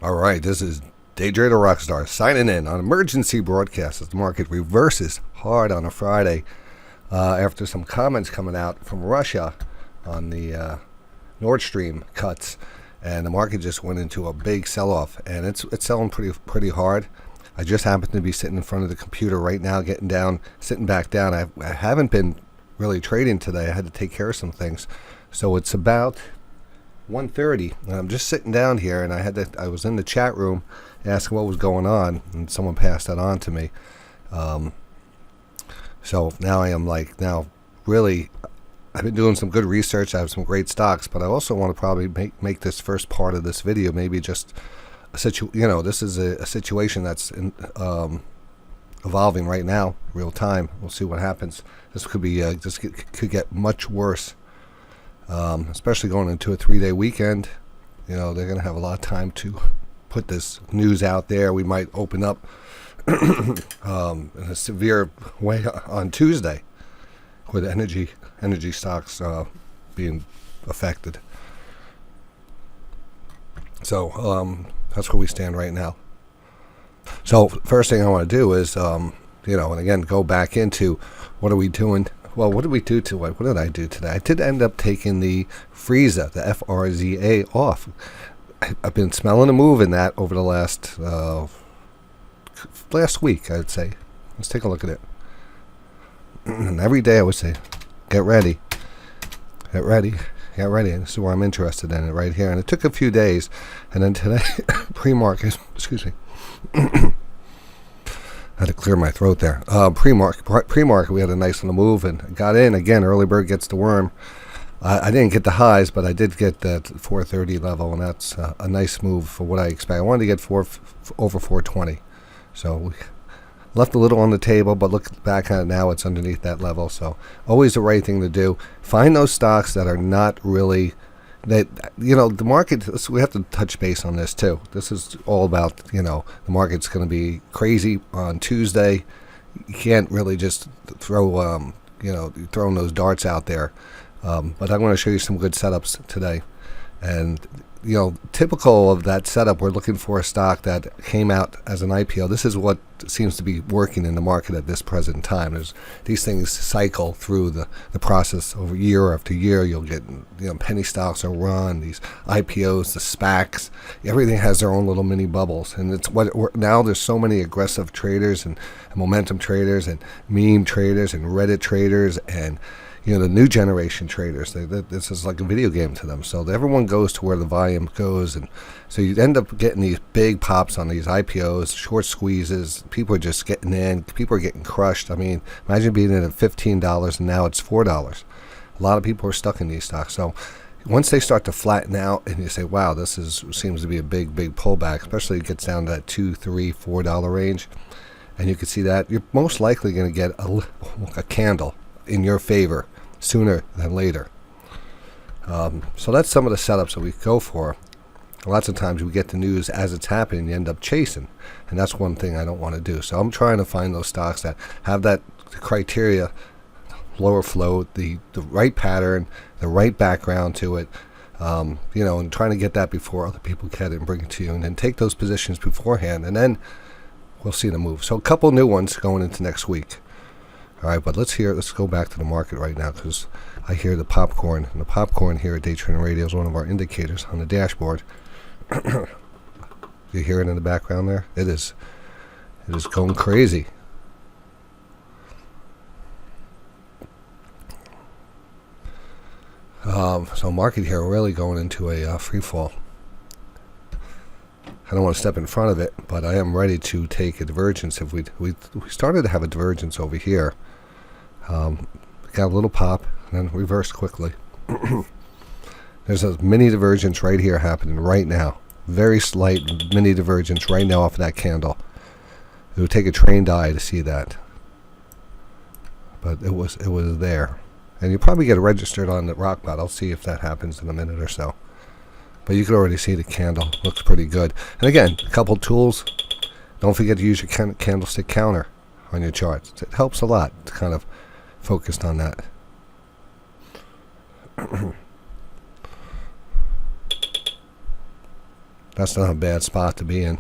All right, this is DayTraderRockStar signing in on emergency broadcast as the market reverses hard on a Friday after some comments coming out from Russia on the Nord Stream cuts, and the market just went into a big sell-off, and it's selling pretty hard. I just happen to be sitting in front of the computer right now, sitting back down. I haven't been really trading today. I had to take care of some things, so it's about 1:30, and I'm just sitting down here, and I was in the chat room asking what was going on, and someone passed that on to me. So now really, I've been doing some good research. I have some great stocks, but I also want to probably make this first part of this video maybe just this is a situation that's evolving right now, real time. We'll see what happens. This could be could get much worse. Especially going into a 3-day weekend. They're going to have a lot of time to put this news out there. We might open up in a severe way on Tuesday with energy stocks being affected. So that's where we stand right now. So first thing I want to do is, and again, go back into what are we doing. Well, what did we do to it? What did I do today? I did end up taking the Frieza, the FRZA, off. I've been smelling a move in that over the last week, I'd say. Let's take a look at it. And every day I would say, get ready. Get ready. Get ready. This is where I'm interested in it right here. And it took a few days. And then today, pre-market, excuse me. I had to clear my throat there. Pre-market, we had a nice little move and got in. Again, early bird gets the worm. I didn't get the highs, but I did get that 430 level, and that's a nice move for what I expect. I wanted to get over 420. So we left a little on the table, but look back at it now, it's underneath that level. So always the right thing to do. Find those stocks that are not really... the market, we have to touch base on this too. This is all about, the market's going to be crazy on Tuesday. You can't really just throw, throwing those darts out there. But I'm going to show you some good setups today. And, typical of that setup, we're looking for a stock that came out as an IPO. This is what seems to be working in the market at this present time. These things cycle through the process over year after year. You'll get, penny stocks are run, these IPOs, the SPACs, everything has their own little mini bubbles. And it's now there's so many aggressive traders and momentum traders and meme traders and Reddit traders and the new generation traders. This is like a video game to them. So everyone goes to where the volume goes, and so you end up getting these big pops on these IPOs, short squeezes. People are just getting in. People are getting crushed. I mean, imagine being in at $15 and now it's $4. A lot of people are stuck in these stocks. So once they start to flatten out, and you say, "Wow, seems to be a big pullback," especially it gets down to that $2, $3, $4 range, and you can see that you're most likely going to get a candle in your favor sooner than later. So that's some of the setups that we go for. Lots of times we get the news as it's happening, you end up chasing, and that's one thing I don't want to do. So I'm trying to find those stocks that have that criteria, lower float, the right pattern, the right background to it, and trying to get that before other people get it and bring it to you, and then take those positions beforehand, and then we'll see the move. So a couple new ones going into next week. All right, but let's go back to the market right now, because I hear the popcorn. And the popcorn here at Day Trading Radio is one of our indicators on the dashboard. You hear it in the background there? It is going crazy. So market here really going into a free fall. I don't want to step in front of it, but I am ready to take a divergence. If we started to have a divergence over here, got a little pop and then reversed quickly. There's a mini divergence right here happening right now. Very slight mini divergence right now off of that candle. It would take a trained eye to see that, but it was there, and you probably get registered on the rock bot. I'll see if that happens in a minute or so. But you can already see the candle looks pretty good. And again, a couple tools. Don't forget to use your candlestick counter on your charts. It helps a lot to kind of focus on that. That's not a bad spot to be in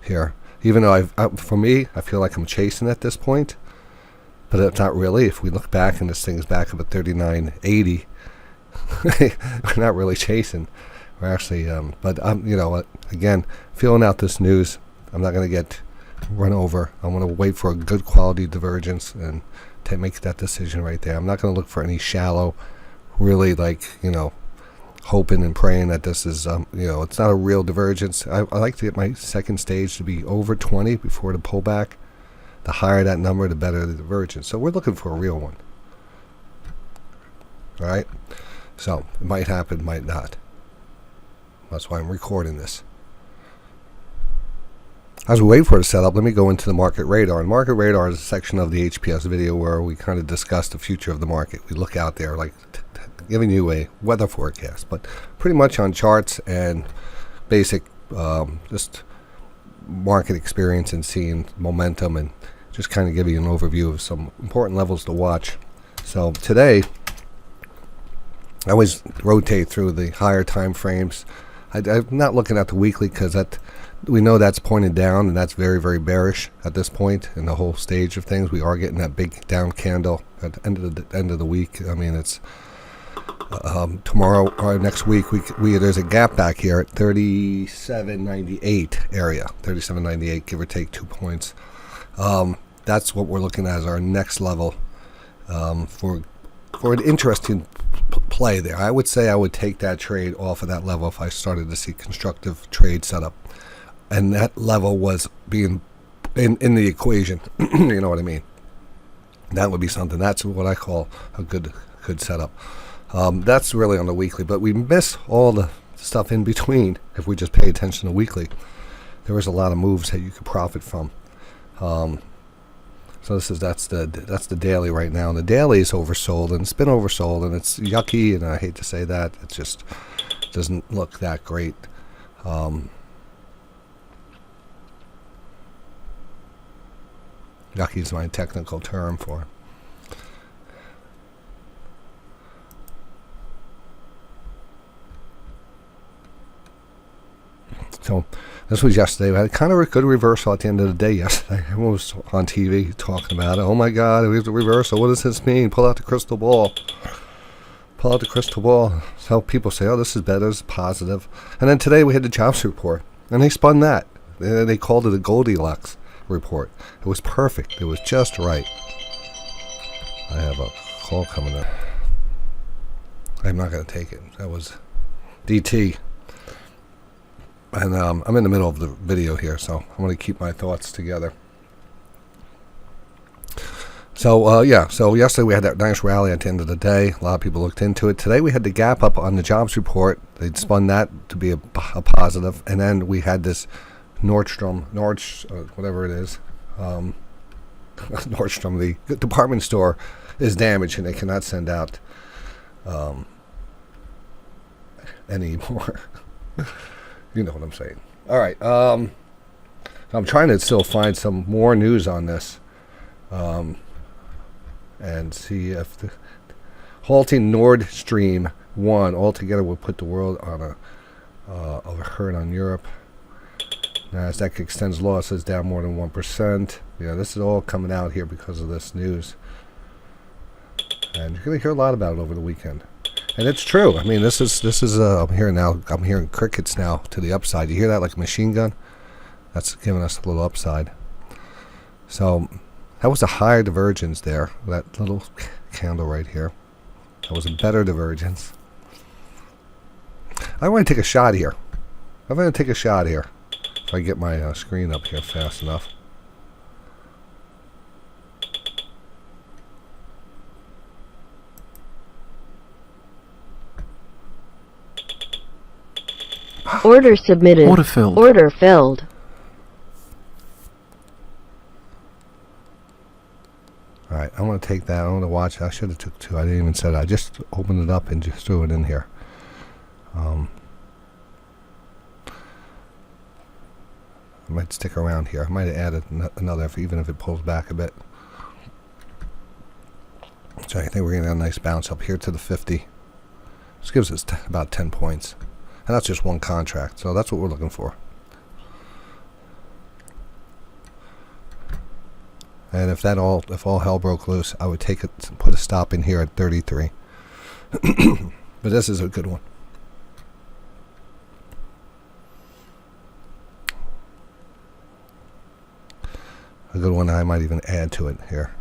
here. Even though for me, I feel like I'm chasing at this point, but it's not really. If we look back and this thing's back up at 39.80, we're not really chasing. We're actually, but I'm, again, feeling out this news. I'm not going to get run over. I want to wait for a good quality divergence and make that decision right there. I'm not going to look for any shallow, really hoping and praying that this is, it's not a real divergence. I like to get my second stage to be over 20 before the pullback. The higher that number, the better the divergence. So we're looking for a real one. All right? So it might happen, might not. That's why I'm recording this. As we wait for the setup, let me go into the market radar. And market radar is a section of the HPS video where we kind of discuss the future of the market. We look out there like giving you a weather forecast, but pretty much on charts and basic just market experience and seeing momentum, and just kind of give you an overview of some important levels to watch. So today, I always rotate through the higher time frames. I'm not looking at the weekly because we know that's pointed down, and that's very, very bearish at this point in the whole stage of things. We are getting that big down candle at the end of the week. I mean, it's tomorrow or next week. There's a gap back here at 37.98 area, 37.98, give or take 2 points. That's what we're looking at as our next level for an interesting play there. I would say I would take that trade off of that level if I started to see constructive trade setup, and that level was being in the equation. You know what I mean? That would be something. That's what I call a good setup. That's really on the weekly, but we miss all the stuff in between if we just pay attention to weekly. There was a lot of moves that you could profit from. So that's the daily right now. And the daily is oversold, and it's been oversold, and it's yucky, and I hate to say that. It just doesn't look that great. Yucky is my technical term for. So this was yesterday. We had kind of a good reversal at the end of the day yesterday. Everyone was on TV talking about it. Oh my God, we have the reversal. What does this mean? Pull out the crystal ball. Pull out the crystal ball. So people say, oh, this is better, this is positive. And then today we had the jobs report, and they spun that. They called it a Goldilocks report. It was perfect. It was just right. I have a call coming up. I'm not going to take it. That was DT. And I'm in the middle of the video here, so I'm going to keep my thoughts together. So, so yesterday we had that nice rally at the end of the day. A lot of people looked into it. Today we had the gap up on the jobs report. They'd spun that to be a positive. And then we had this Nordstrom, whatever it is. Nordstrom, the department store, is damaged, and they cannot send out any more. You know what I'm saying. All right. I'm trying to still find some more news on this, and see if the halting Nord Stream 1 altogether will put the world on a hurt on Europe. Nasdaq extends losses down more than 1%. Yeah, this is all coming out here because of this news, and you're going to hear a lot about it over the weekend. And it's true. I mean, this is I'm hearing crickets now to the upside. You hear that like a machine gun? That's giving us a little upside. So that was a higher divergence there. That little candle right here. That was a better divergence. I want to take a shot here. I'm going to take a shot here. If I get my screen up here fast enough. Order submitted. Order filled. Order filled. Alright, I want to take that. I want to watch. I should have took two. I didn't even set it. I just opened it up and just threw it in here. I might stick around here. I might have added another, even if it pulls back a bit. So I think we're going to get a nice bounce up here to the 50. This gives us about 10 points. And that's just one contract. So that's what we're looking for. And if all hell broke loose, I would take it, put a stop in here at 33. But this is a good one. A good one I might even add to it here.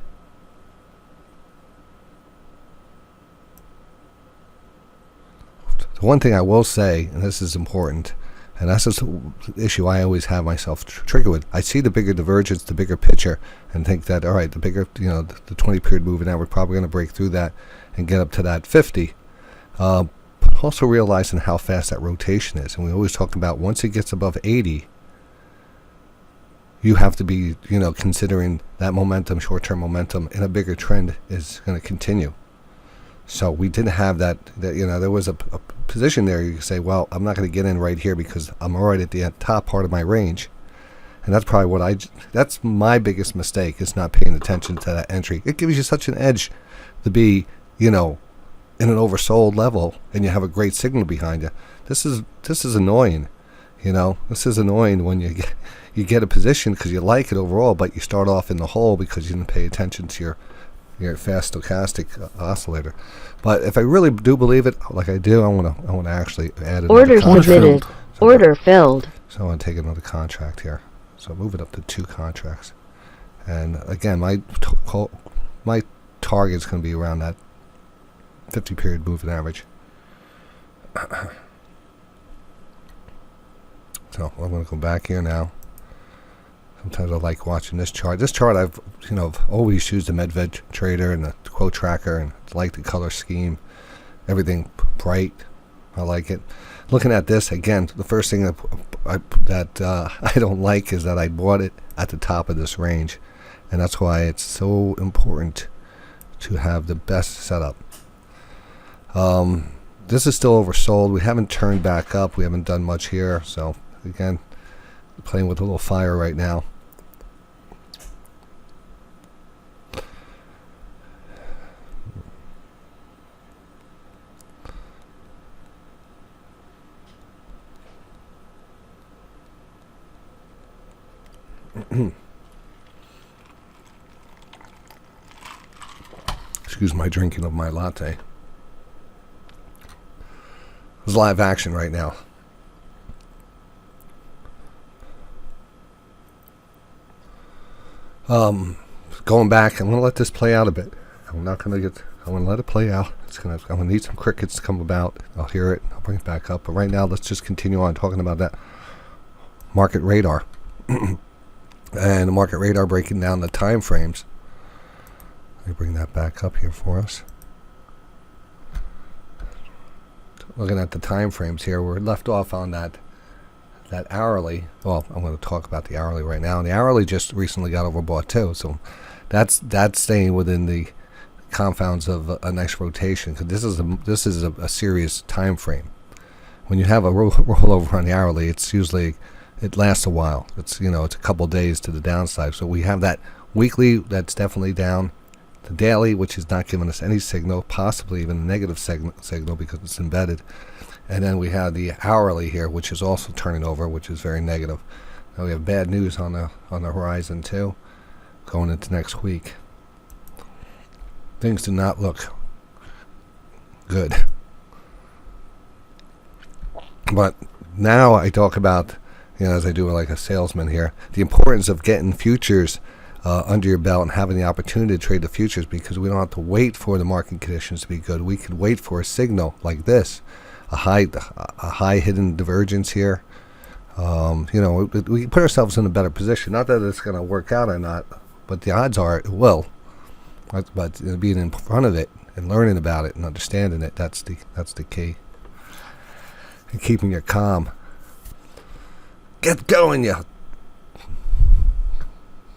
The one thing I will say, and this is important, and that's just the issue I always have myself triggered with. I see the bigger divergence, the bigger picture, and think that, all right, the bigger, the 20-period moving average, we're probably going to break through that and get up to that 50. But also realizing how fast that rotation is. And we always talk about once it gets above 80, you have to be, considering that momentum, short-term momentum, in a bigger trend is going to continue. So we didn't have that there was a position there. You could say, well, I'm not going to get in right here because I'm already at the top part of my range. And that's probably that's my biggest mistake, is not paying attention to that entry. It gives you such an edge to be, in an oversold level, and you have a great signal behind you. This is annoying. This is annoying when you get a position because you like it overall, but you start off in the hole because you didn't pay attention to your fast stochastic oscillator. But if I really do believe it, like I do, I want to actually add another Order contract. submitted. Order filled. So I want to take another contract here. So move it up to 2 contracts. And again, my target is going to be around that 50-period moving average. So I'm going to go back here now. Sometimes I like watching this chart. This chart I've always used the MedVeg Trader and the quote tracker, and like the color scheme, everything bright. I like it. Looking at this again, the first thing that I don't like is that I bought it at the top of this range, and that's why it's so important to have the best setup. This is still oversold. We haven't turned back up. We haven't done much here. So again, playing with a little fire right now. Excuse my drinking of my latte. There's live action right now. Going back, I'm going to let this play out a bit. I'm going to let it play out. I'm going to need some crickets to come about. I'll hear it. I'll bring it back up. But right now, let's just continue on talking about that market radar. And the market radar breaking down the time frames. Let me bring that back up here for us. Looking at the time frames here, we're left off on that hourly. Well, I'm going to talk about the hourly right now. And the hourly just recently got overbought too, so that's staying within the confounds of a nice rotation, because this is a serious time frame. When you have a rollover on the hourly, it's usually, it lasts a while. It's it's a couple days to the downside. So we have that weekly that's definitely down. The daily, which is not giving us any signal, possibly even a negative signal because it's embedded. And then we have the hourly here, which is also turning over, which is very negative. Now we have bad news on the horizon too, going into next week. Things do not look good. But now I talk about, as I do like a salesman here, the importance of getting futures under your belt and having the opportunity to trade the futures, because we don't have to wait for the market conditions to be good. We can wait for a signal like this, a high hidden divergence here. We put ourselves in a better position. Not that it's going to work out or not, but the odds are it will. But being in front of it and learning about it and understanding it, that's the key. And keeping your calm. Get going, you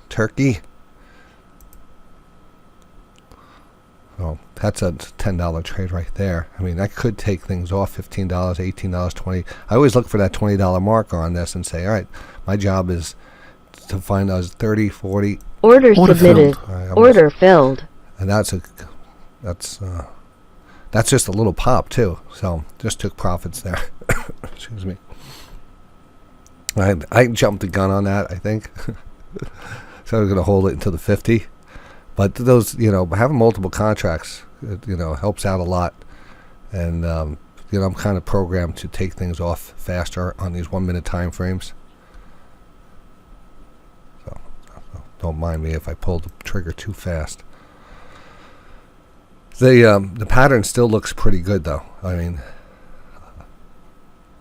turkey. Oh, that's a $10 trade right there. I mean, that could take things off $15, $18, $20. I always look for that $20 marker on this and say, all right, my job is to find those 30, 40. Order submitted. Order filled. And that's That's just a little pop too. So just took profits there. Excuse me. I jumped the gun on that, I think. So I'm going to hold it until the 50. But those, having multiple contracts, helps out a lot. And, I'm kind of programmed to take things off faster on these 1 minute time frames. So don't mind me if I pull the trigger too fast. The pattern still looks pretty good, though. I mean,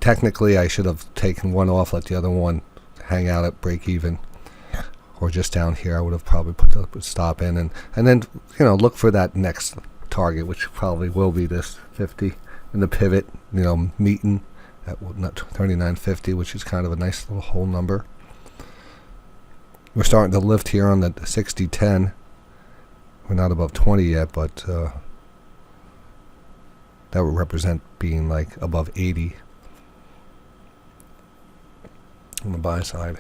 technically, I should have taken one off, let the other one hang out at break even, or just down here. I would have probably put the stop in, and then look for that next target, which probably will be this 50, and the pivot, meeting at 39.50, which is kind of a nice little whole number. We're starting to lift here on the 60.10. We're not above 20 yet, but that would represent being like above 80 on the buy side.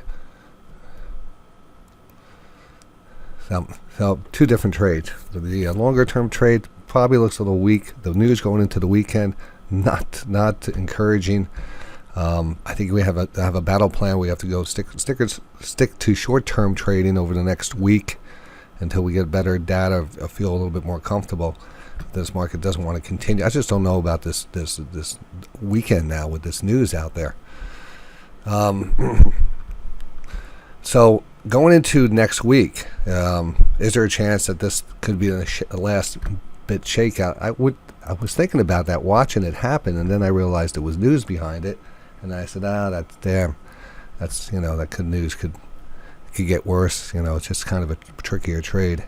So two different trades. The longer term trade probably looks a little weak. The news going into the weekend, not encouraging. I think we have a battle plan. We have to go stick to short term trading over the next week until we get better data, feel a little bit more comfortable. This market doesn't want to continue. I just don't know about this weekend now with this news out there. So going into next week, is there a chance that this could be the last bit shakeout? I was thinking about that, watching it happen, and then I realized there was news behind it, and I said, that's that news could get worse. It's just kind of a trickier trade.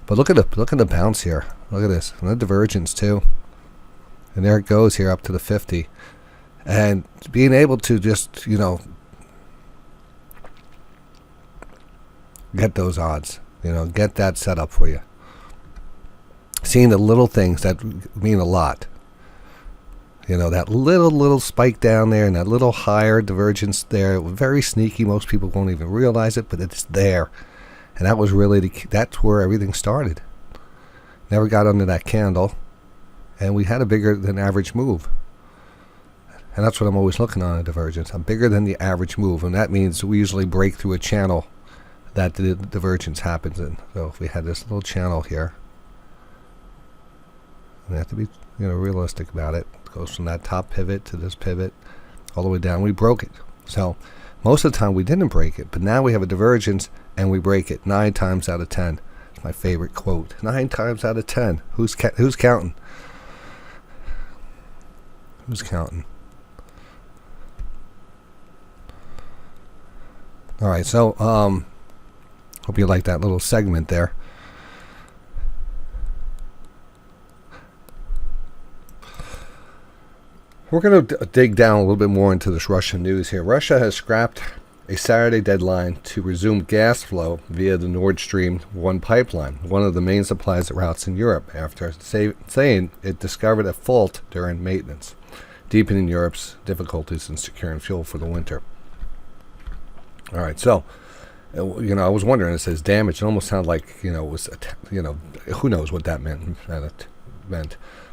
But look at the bounce here. Look at this, and the divergence too. And there it goes here up to the 50. And being able to just, get those odds, get that set up for you. Seeing the little things that mean a lot. That little spike down there and that little higher divergence there, very sneaky. Most people won't even realize it, but it's there. And that was really that's where everything started. Never got under that candle, and we had a bigger than average move. And that's what I'm always looking on a divergence. I'm bigger than the average move, and that means we usually break through a channel that the divergence happens in. So if we had this little channel here, we have to be realistic about it. It goes from that top pivot to this pivot all the way down. We broke it. So most of the time we didn't break it, but now we have a divergence and we break it 9 times out of 10. It's my favorite quote. 9 times out of 10. Who's counting? Who's counting? All right, so hope you like that little segment there. We're going to dig down a little bit more into this Russian news here. Russia has scrapped a Saturday deadline to resume gas flow via the Nord Stream 1 pipeline, one of the main supplies routes in Europe, after saying it discovered a fault during maintenance, deepening Europe's difficulties in securing fuel for the winter. All right, so, I was wondering, it says damage. It almost sounded like, it was, who knows what that meant.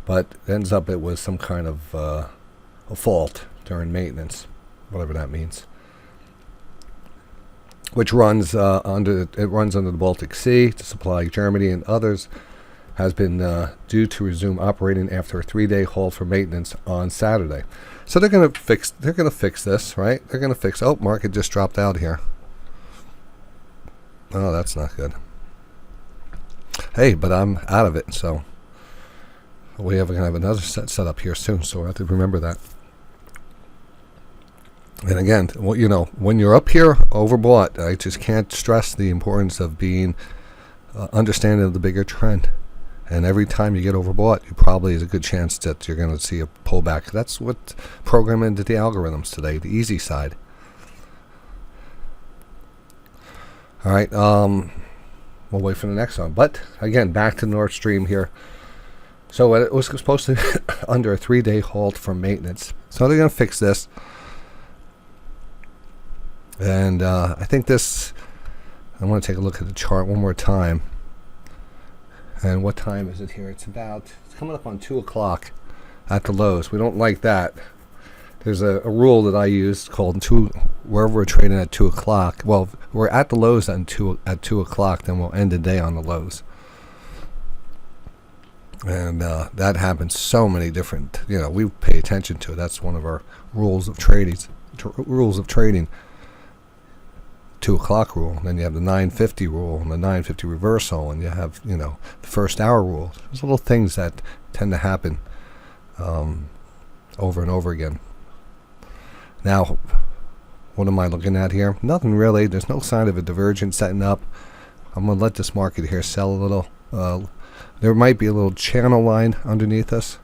But it ends up it was some kind of a fault during maintenance, whatever that means, which runs under the Baltic Sea to supply Germany and others. Has been due to resume operating after a 3-day halt for maintenance on Saturday. So they're going to fix this, right? They're going to fix. Oh, market just dropped out here. Oh, that's not good. Hey, but I'm out of it, so we are going to have another set up here soon. So I have to remember that. And again, when you're up here overbought, I just can't stress the importance of being understanding of the bigger trend. And every time you get overbought, you probably is a good chance that you're going to see a pullback. That's what programmed into the algorithms today, the easy side. All right, we'll wait for the next one. But again, back to Nord Stream here. So it was supposed to be under a 3-day halt for maintenance. So they're going to fix this. And I think this, I want to take a look at the chart one more time. And what time is it here? It's coming up on 2 o'clock at the lows. We don't like that. There's a rule that I use called wherever we're trading at 2 o'clock. Well, if we're at the lows at 2 o'clock, then we'll end the day on the lows. And that happens so many different, we pay attention to it. That's one of our rules of trading. 2 o'clock rule. And then you have the 9:50 rule and the 9:50 reversal, and you have, the first hour rule. There's little things that tend to happen over and over again. Now, what am I looking at here? Nothing really. There's no sign of a divergence setting up. I'm going to let this market here sell a little. There might be a little channel line underneath us.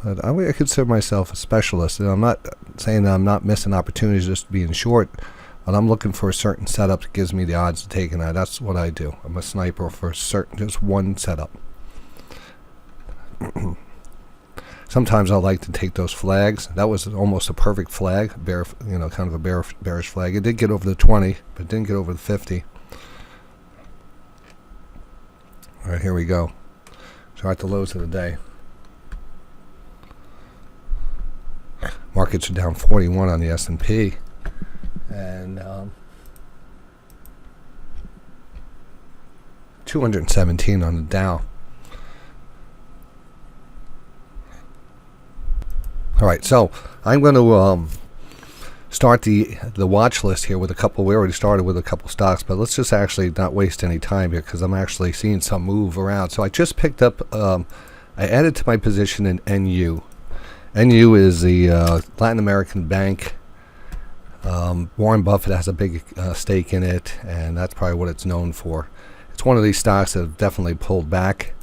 But I consider myself a specialist. And I'm not saying that I'm not missing opportunities just being short, but I'm looking for a certain setup that gives me the odds of taking that. That's what I do. I'm a sniper for just one setup. Sometimes I like to take those flags. That was almost a perfect flag, kind of a bearish flag. It did get over the 20, but it didn't get over the 50. All right, here we go. So at the lows of the day. Markets are down 41 on the S&P. And 217 on the Dow. All right, so I'm going to start the watch list here with a couple. We already started with a couple stocks, but let's just actually not waste any time here because I'm actually seeing some move around. So I just picked up, I added to my position in NU. NU is the Latin American bank. Warren Buffett has a big stake in it, and that's probably what it's known for. It's one of these stocks that have definitely pulled back.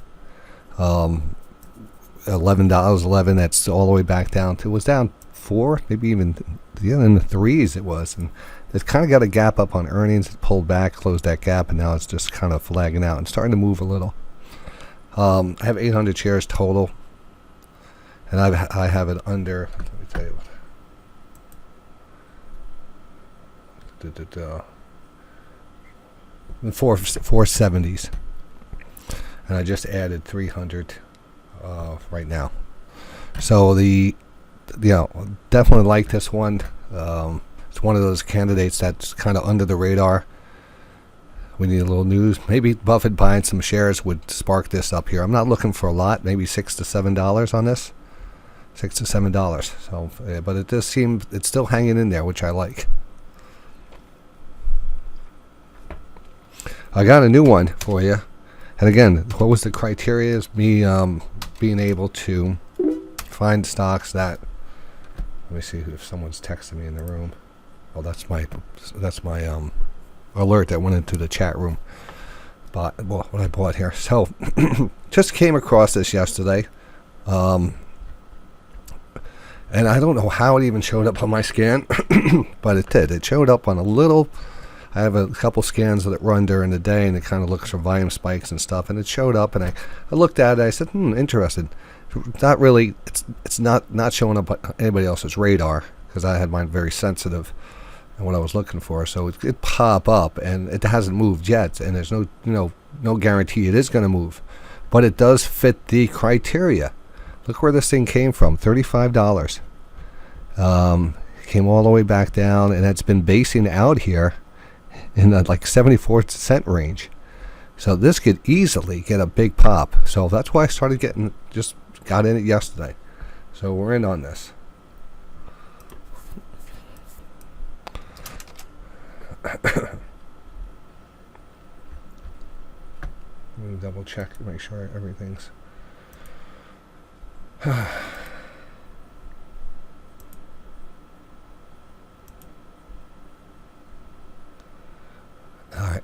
$11.11, that's all the way back down to, it was down 4, maybe even in the 3s it was, and it's kind of got a gap up on earnings. It pulled back, closed that gap, and now it's just kind of flagging out and starting to move a little. I have 800 shares total, and I have it under, let me tell you what, 470s, and I just added 300 right now. So definitely like this one. It's one of those candidates that's kind of under the radar. We need a little news. Maybe Buffett buying some shares would spark this up here. I'm not looking for a lot, maybe $6 to $7 on this. $6 to $7. So, but it does seem it's still hanging in there, which I like. I got a new one for you. And again, what was the criteria? Is me being able to find stocks that. Let me see if someone's texting me in the room. Oh, that's my alert that went into the chat room. What I bought here. So just came across this yesterday, and I don't know how it even showed up on my scan, but it did. It showed up on a little. I have a couple scans that run during the day, and it kind of looks for volume spikes and stuff. And it showed up, and I looked at it. I said, interested. Not really. It's not showing up on anybody else's radar because I had mine very sensitive and what I was looking for. So it pop up, and it hasn't moved yet, and there's no guarantee it is going to move, but it does fit the criteria. Look where this thing came from, $35. Came all the way back down, and it's been basing out here in the 74-cent range. So this could easily get a big pop. So that's why I started got in it yesterday. So we're in on this. Let me double check, make sure everything's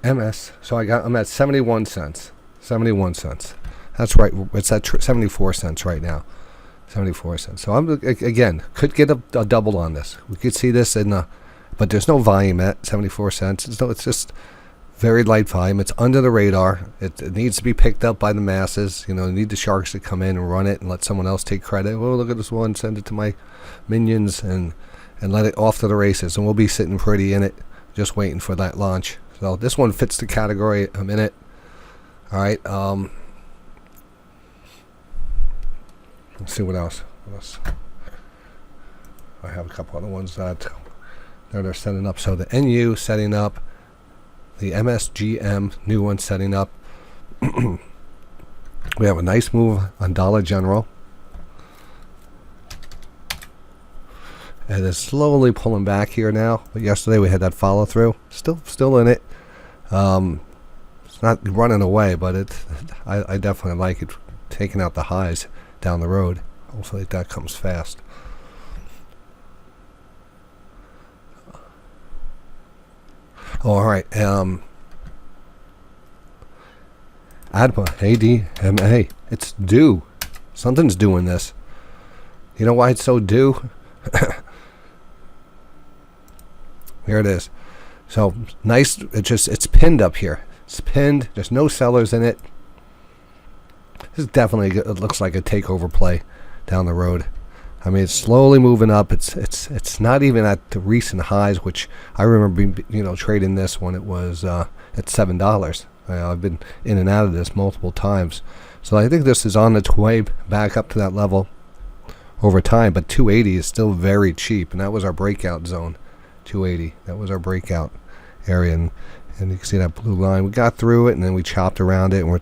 MS. So I'm at 71 cents. 71 cents. That's right. It's at 74 cents right now. 74 cents. So I'm again could get a double on this. We could see this but there's no volume at 74 cents. It's just very light volume. It's under the radar. It needs to be picked up by the masses. You need the sharks to come in and run it and let someone else take credit. Oh, look at this one. Send it to my minions and let it off to the races. And we'll be sitting pretty in it, just waiting for that launch. So So this one fits the category a minute. All right. Let's see what else. I have a couple other ones that they're setting up. So the NU setting up, the MSGM new one setting up. We have a nice move on Dollar General. And it's slowly pulling back here now. But yesterday we had that follow through. Still in it. It's not running away, but I definitely like it taking out the highs down the road. Hopefully that comes fast. Oh, all right. ADMA. It's due. Something's doing this. You know why it's so due? Here it is. So nice. It's pinned up here. It's pinned. There's no sellers in it. This is definitely, it looks like a takeover play down the road. I mean, it's slowly moving up. It's not even at the recent highs, which I remember trading this when it was at $7. I've been in and out of this multiple times. So I think this is on its way back up to that level over time. But 280 is still very cheap, and that was our breakout zone. 280. That was our breakout area, and you can see that blue line. We got through it, and then we chopped around it, and we're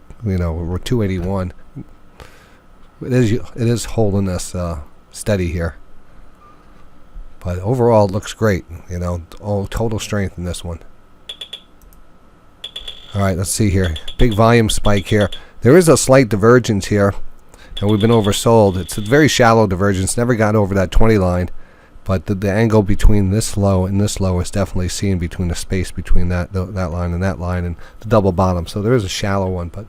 281. It is holding us steady here, but overall it looks great. Total strength in this one. All right, let's see here. Big volume spike here. There is a slight divergence here, and we've been oversold. It's a very shallow divergence. Never got over that 20 line. But the angle between this low and this low is definitely seen between the space between that line and the double bottom. So there is a shallow one. But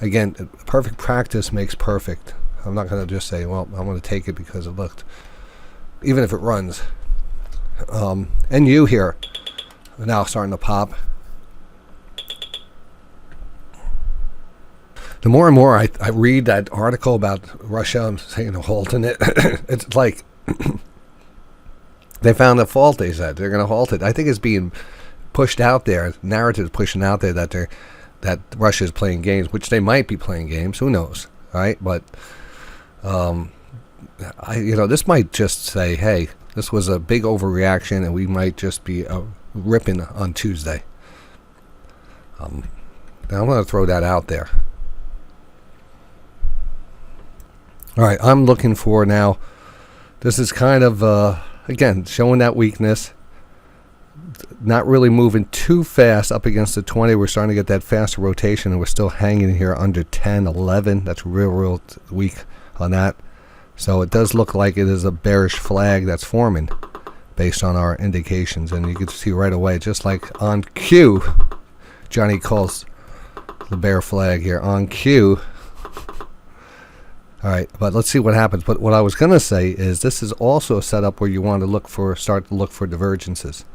again, perfect practice makes perfect. I'm not going to just say, well, I'm going to take it because it looked, even if it runs. NU here now starting to pop. The more and more I read that article about Russia, I'm saying halting it. It's like they found a fault. They said they're going to halt it. I think it's being pushed out there. Narrative pushing out there that Russia is playing games, which they might be playing games. Who knows, right? But this might just say, hey, this was a big overreaction, and we might just be ripping on Tuesday. Now I'm going to throw that out there. All right, I'm looking for now. This is kind of again showing that weakness. Not really moving too fast up against the 20. We're starting to get that faster rotation, and we're still hanging here under 10, 11. That's real weak on that. So it does look like it is a bearish flag that's forming based on our indications. And you can see right away, just like on cue, Johnny calls the bear flag here on cue. All right, but let's see what happens. But what I was going to say is this is also a setup where you want to start to look for divergences.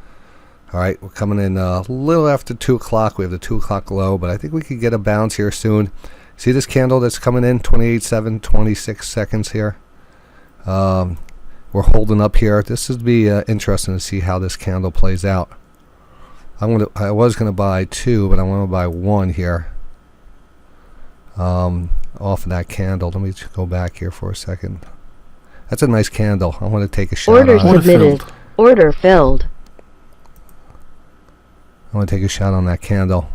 All right, we're coming in a little after 2 o'clock. We have the 2 o'clock low, but I think we could get a bounce here soon. See this candle that's coming in, 28.7, 26 seconds here. We're holding up here. This would be interesting to see how this candle plays out. I was going to buy 2, but I want to buy 1 here. Off of that candle. Let me just go back here for a second. That's a nice candle. I want to take a shot. Order submitted. Order filled. I want to take a shot on that candle.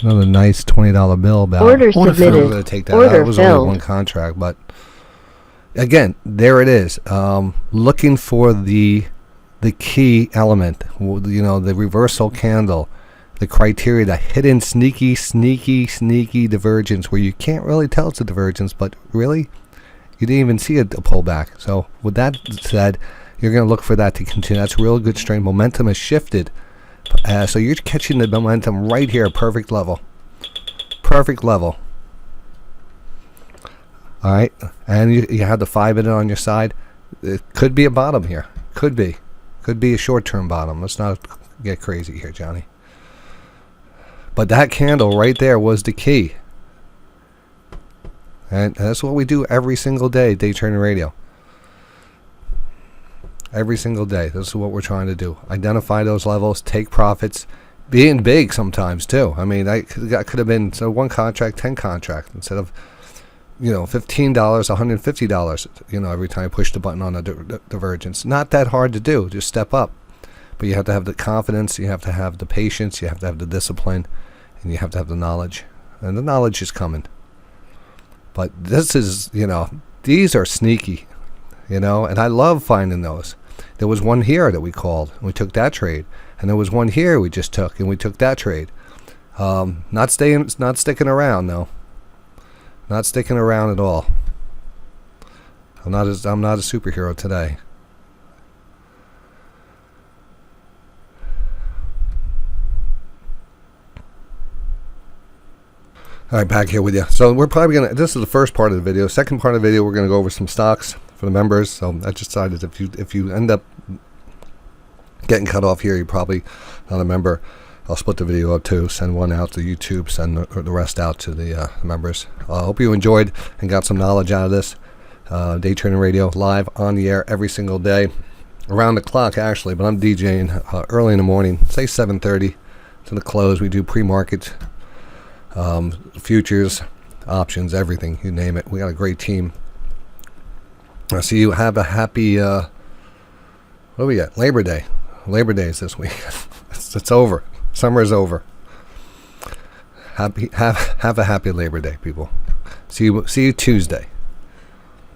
Another nice $20 bill. Order submitted. I'm going to take that Order out. It was filled. only one contract, but again, there it is. Looking for the key element. The reversal candle. The criteria, the hidden sneaky divergence where you can't really tell it's a divergence, but really, you didn't even see a pullback. So with that said, you're going to look for that to continue. That's real good strength. Momentum has shifted. So you're catching the momentum right here, perfect level. Perfect level. All right, and you have the 5 minute on your side. It could be a bottom here. Could be a short-term bottom. Let's not get crazy here, Johnny. But that candle right there was the key. And that's what we do every single day, Day Trading Radio. Every single day. This is what we're trying to do. Identify those levels, take profits, being big sometimes too. I mean, that could have been one contract, 10 contracts instead of, $15, $150, every time I push the button on a divergence. Not that hard to do. Just step up. But you have to have the confidence, you have to have the patience, you have to have the discipline, and you have to have the knowledge. And the knowledge is coming. But this is, these are sneaky, and I love finding those. There was one here that we called, and we took that trade. And there was one here we just took, and we took that trade. Not sticking around, though. Not sticking around at all. I'm not a superhero today. All right, back here with you. So we're probably this is the first part of the video. Second part of the video, we're going to go over some stocks for the members. So I just decided if you end up getting cut off here, you're probably not a member. I'll split the video up too. Send one out to YouTube, send the rest out to the members. I hope you enjoyed and got some knowledge out of this. Day Trading Radio, live on the air every single day. Around the clock, actually, but I'm DJing early in the morning, say 7:30 to the close. We do pre-market, futures, options, everything, you name it. We got a great team. So you have a happy, what do we got? Labor Day. Labor Day is this week. It's over. Summer is over. Have a happy Labor Day, people. See you Tuesday.